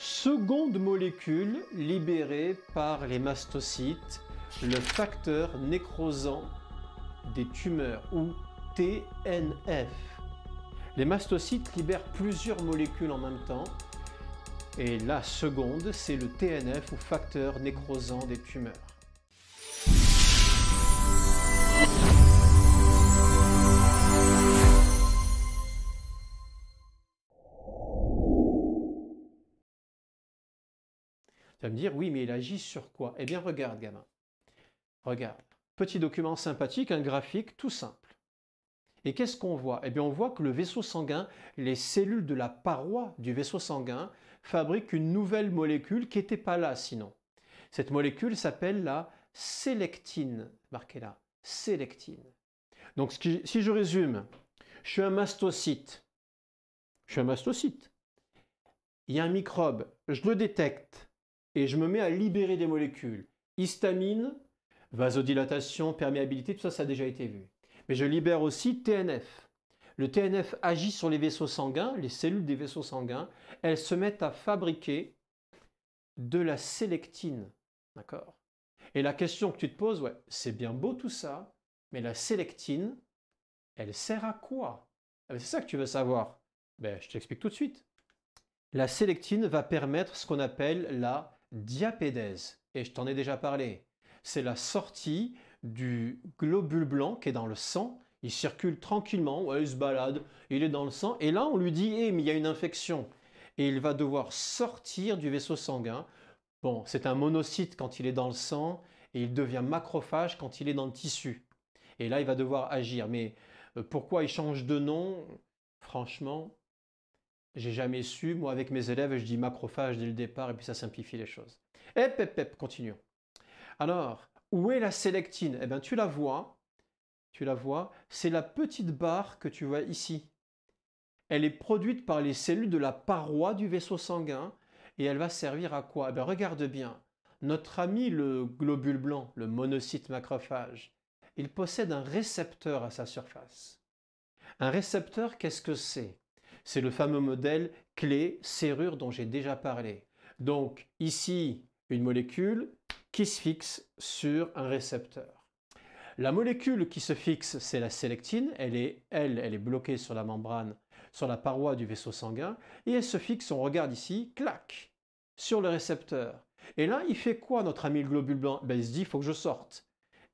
Seconde molécule libérée par les mastocytes, le facteur nécrosant des tumeurs ou TNF. Les mastocytes libèrent plusieurs molécules en même temps et la seconde, c'est le TNF ou facteur nécrosant des tumeurs. Tu vas me dire, oui, mais il agit sur quoi? Eh bien, regarde, gamin. Regarde. Petit document sympathique, un graphique tout simple. Et qu'est-ce qu'on voit? Eh bien, on voit que le vaisseau sanguin, les cellules de la paroi du vaisseau sanguin, fabriquent une nouvelle molécule qui n'était pas là sinon. Cette molécule s'appelle la sélectine. Marquez là, sélectine. Donc, si je résume, je suis un mastocyte. Je suis un mastocyte. Il y a un microbe, je le détecte et je me mets à libérer des molécules. Histamine, vasodilatation, perméabilité, tout ça, ça a déjà été vu. Mais je libère aussi TNF. Le TNF agit sur les vaisseaux sanguins, les cellules des vaisseaux sanguins. Elles se mettent à fabriquer de la sélectine. D'accord? Et la question que tu te poses, ouais, c'est bien beau tout ça, mais la sélectine, elle sert à quoi? C'est ça que tu veux savoir. Ben, je t'explique tout de suite. La sélectine va permettre ce qu'on appelle la diapédèse. Et je t'en ai déjà parlé. C'est la sortie du globule blanc qui est dans le sang. Il circule tranquillement, ouais, il se balade, il est dans le sang. Et là, on lui dit, mais il y a une infection. Et il va devoir sortir du vaisseau sanguin. Bon, c'est un monocyte quand il est dans le sang et il devient macrophage quand il est dans le tissu. Et là, il va devoir agir. Mais pourquoi il change de nom? Franchement, j'ai jamais su. Moi, avec mes élèves, je dis macrophage dès le départ et puis ça simplifie les choses. Continuons. Alors, où est la sélectine? Eh bien, tu la vois, c'est la petite barre que tu vois ici. Elle est produite par les cellules de la paroi du vaisseau sanguin et elle va servir à quoi? Eh bien, regarde bien. Notre ami le globule blanc, le monocyte macrophage, il possède un récepteur à sa surface. Un récepteur, qu'est-ce que c'est? C'est le fameux modèle clé-serrure dont j'ai déjà parlé. Donc ici, une molécule qui se fixe sur un récepteur. La molécule qui se fixe, c'est la sélectine. Elle est bloquée sur la membrane, sur la paroi du vaisseau sanguin. Et elle se fixe, on regarde ici, clac, sur le récepteur. Et là, il fait quoi notre ami le globule blanc? Ben, il se dit, il faut que je sorte.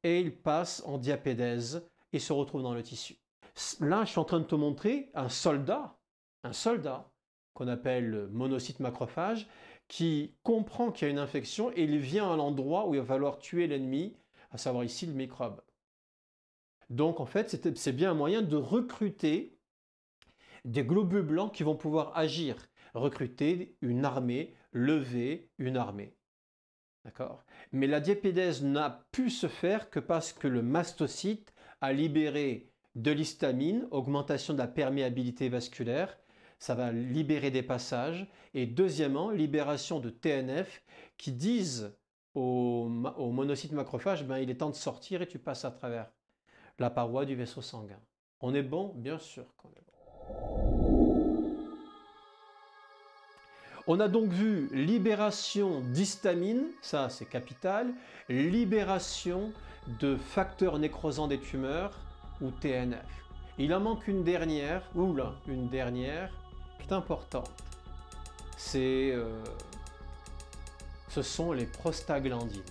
Et il passe en diapédèse et se retrouve dans le tissu. Là, je suis en train de te montrer un soldat qu'on appelle monocyte macrophage, qui comprend qu'il y a une infection et il vient à l'endroit où il va falloir tuer l'ennemi, à savoir ici le microbe. Donc en fait, c'est bien un moyen de recruter des globules blancs qui vont pouvoir agir, recruter une armée, lever une armée. D'accord? Mais la diapédèse n'a pu se faire que parce que le mastocyte a libéré de l'histamine, augmentation de la perméabilité vasculaire, ça va libérer des passages. Et deuxièmement, libération de TNF qui disent au monocyte macrophage, ben, il est temps de sortir et tu passes à travers la paroi du vaisseau sanguin. On est bon? Bien sûr qu'on est bon. On a donc vu libération d'histamine, ça c'est capital, libération de facteurs nécrosants des tumeurs ou TNF. Il en manque une dernière, une dernière qui est importante. Ce sont les prostaglandines.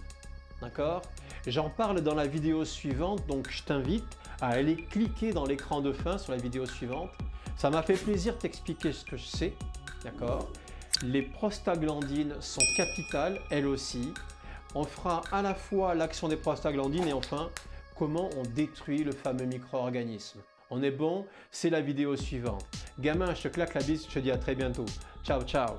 D'accord? J'en parle dans la vidéo suivante, donc je t'invite à aller cliquer dans l'écran de fin sur la vidéo suivante. Ça m'a fait plaisir de t'expliquer ce que je sais. D'accord? Les prostaglandines sont capitales, elles aussi. On fera à la fois l'action des prostaglandines et enfin, comment on détruit le fameux micro-organisme. On est bon? C'est la vidéo suivante. Gamin, je te claque la bise, je te dis à très bientôt. Ciao, ciao!